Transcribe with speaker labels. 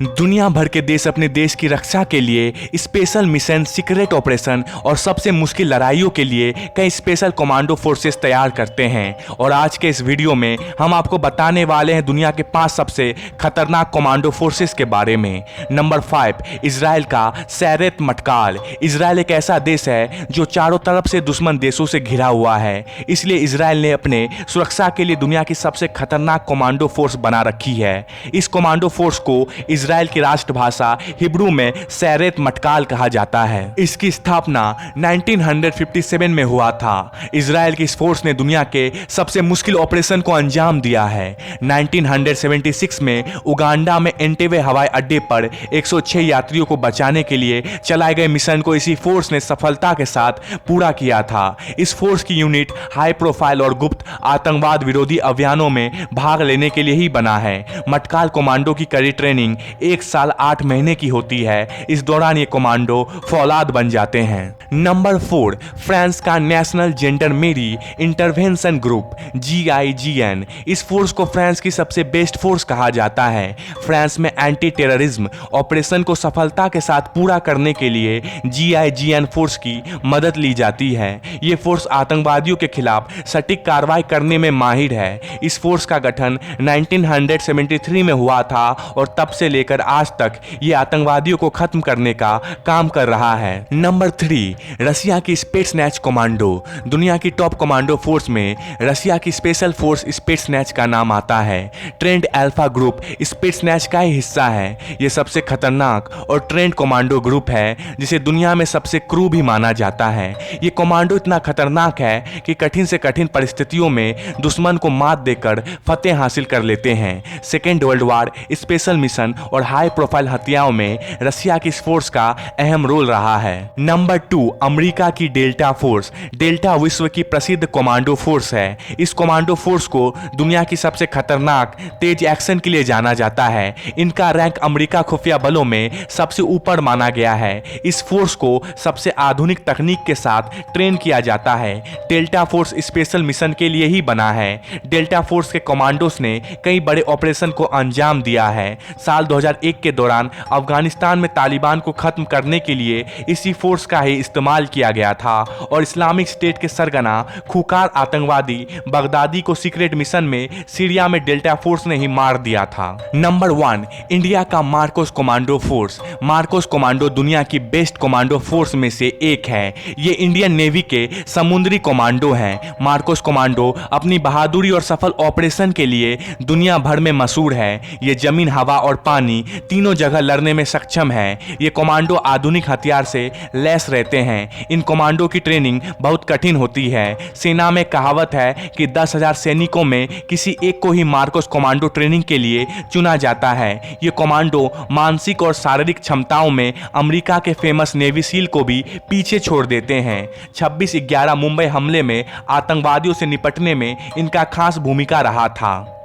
Speaker 1: दुनिया भर के देश अपने देश की रक्षा के लिए स्पेशल मिशन, सीक्रेट ऑपरेशन और सबसे मुश्किल लड़ाइयों के लिए कई स्पेशल कमांडो फोर्सेस तैयार करते हैं। और आज के इस वीडियो में हम आपको बताने वाले हैं दुनिया के 5 सबसे खतरनाक कमांडो फोर्सेस के बारे में। नंबर 5, इजराइल का सैरेत मटकाल। इजराइल एक ऐसा देश है जो चारों तरफ से दुश्मन देशों से घिरा हुआ है, इसलिए इजराइल ने अपने सुरक्षा के लिए दुनिया की सबसे खतरनाक कमांडो फोर्स बना रखी है। इस कमांडो फोर्स को इजराइल की राष्ट्रभाषा हिब्रू में सैरेत मटकाल कहा जाता है। इसकी स्थापना 1957 में हुआ था। इजराइल की इस फोर्स ने दुनिया के सबसे मुश्किल ऑपरेशन को अंजाम दिया है। 1976 में उगांडा में एंटेवे हवाई अड्डे पर 106 यात्रियों को बचाने के लिए चलाए गए मिशन को इसी फोर्स ने सफलता के साथ पूरा किया था। इस फोर्स की यूनिट हाई प्रोफाइल और गुप्त आतंकवाद विरोधी अभियानों में भाग लेने के लिए ही बना है। मटकाल कमांडो की कड़ी ट्रेनिंग 1 साल 8 महीने की होती है। इस दौरान ये कमांडो फौलाद बन जाते हैं। नंबर 4, फ्रांस का national gendarmerie intervention group GIGN। इस फोर्स को फ्रांस की सबसे बेस्ट फोर्स कहा जाता है। फ्रांस में एंटी टेररिज्म ऑपरेशन को सफलता के साथ पूरा करने के लिए GIGN फोर्स की मदद ली जाती है। ये फोर्स आतंकवादियों के खिलाफ सटीक कार्रवाई करने में माहिर है। इस फोर्स का गठन 1973 में हुआ था और तब से लेकर आज तक ये आतंकवादियों को खत्म करने का काम कर रहा है। नंबर 3, रसिया की स्पेट्सनैच कमांडो। दुनिया की टॉप कमांडो फोर्स में रसिया की स्पेशल फोर्स स्पेट्सनैच का नाम आता है। ट्रेंड अल्फा ग्रुप स्पेट्सनैच का ही हिस्सा है। ये सबसे खतरनाक और ट्रेंड कमांडो ग्रुप है जिसे दुनिया में सबसे क्रू भी माना जाता है। ये कमांडो इतना खतरनाक है कि कठिन से कठिन परिस्थितियों में दुश्मन को मात देकर फतेह हासिल कर लेते हैं। Second world war, special mission और हाई प्रोफाइल हत्याओं में रसिया की इस फोर्स का अहम रोल रहा है। नंबर 2, अमेरिका की डेल्टा फोर्स। डेल्टा विश्व की प्रसिद्ध कमांडो फोर्स है। इस कमांडो फोर्स को दुनिया की सबसे खतरनाक तेज एक्शन के लिए जाना जाता है। इनका रैंक अमेरिका खुफिया बलों में सबसे ऊपर माना गया है। इस फोर्स को सबसे आधुनिक तकनीक के साथ ट्रेन किया जाता है। डेल्टा फोर्स स्पेशल मिशन के लिए ही बना है। डेल्टा फोर्स के कमांडोस ने कई बड़े ऑपरेशन को अंजाम दिया है। साल 2001 के दौरान अफगानिस्तान में तालिबान को खत्म करने के लिए इसी फोर्स का ही इस्तेमाल किया गया था और इस्लामिक स्टेट के सरगना खूंखार आतंकवादी बगदादी को सीक्रेट मिशन में सीरिया में डेल्टा फोर्स ने ही मार दिया था। नंबर 1, इंडिया का Marcos commando force. Marcos commando दुनिया की बेस्ट कमांडो फोर्स में से एक है। ये इंडियन नेवी के समुद्री कमांडो हैं। मार्कोस कमांडो अपनी बहादुरी और सफल ऑपरेशन के लिए दुनिया भर में मशहूर है। ये जमीन, हवा और पानी तीनों जगह लड़ने में सक्षम है। ये कमांडो आधुनिक हथियार से लैस रहते हैं। इन कमांडो की ट्रेनिंग बहुत कठिन होती है। सेना में कहावत है कि 10,000 सैनिकों में किसी एक को ही मार्कोस कमांडो ट्रेनिंग के लिए चुना जाता है। ये कमांडो मानसिक और शारीरिक क्षमताओं में अमेरिका के फेमस नेवी सील को भी पीछे छोड़ देते हैं। 26/11 मुंबई हमले में आतंकवादियों से निपटने में इनका खास भूमिका रहा था।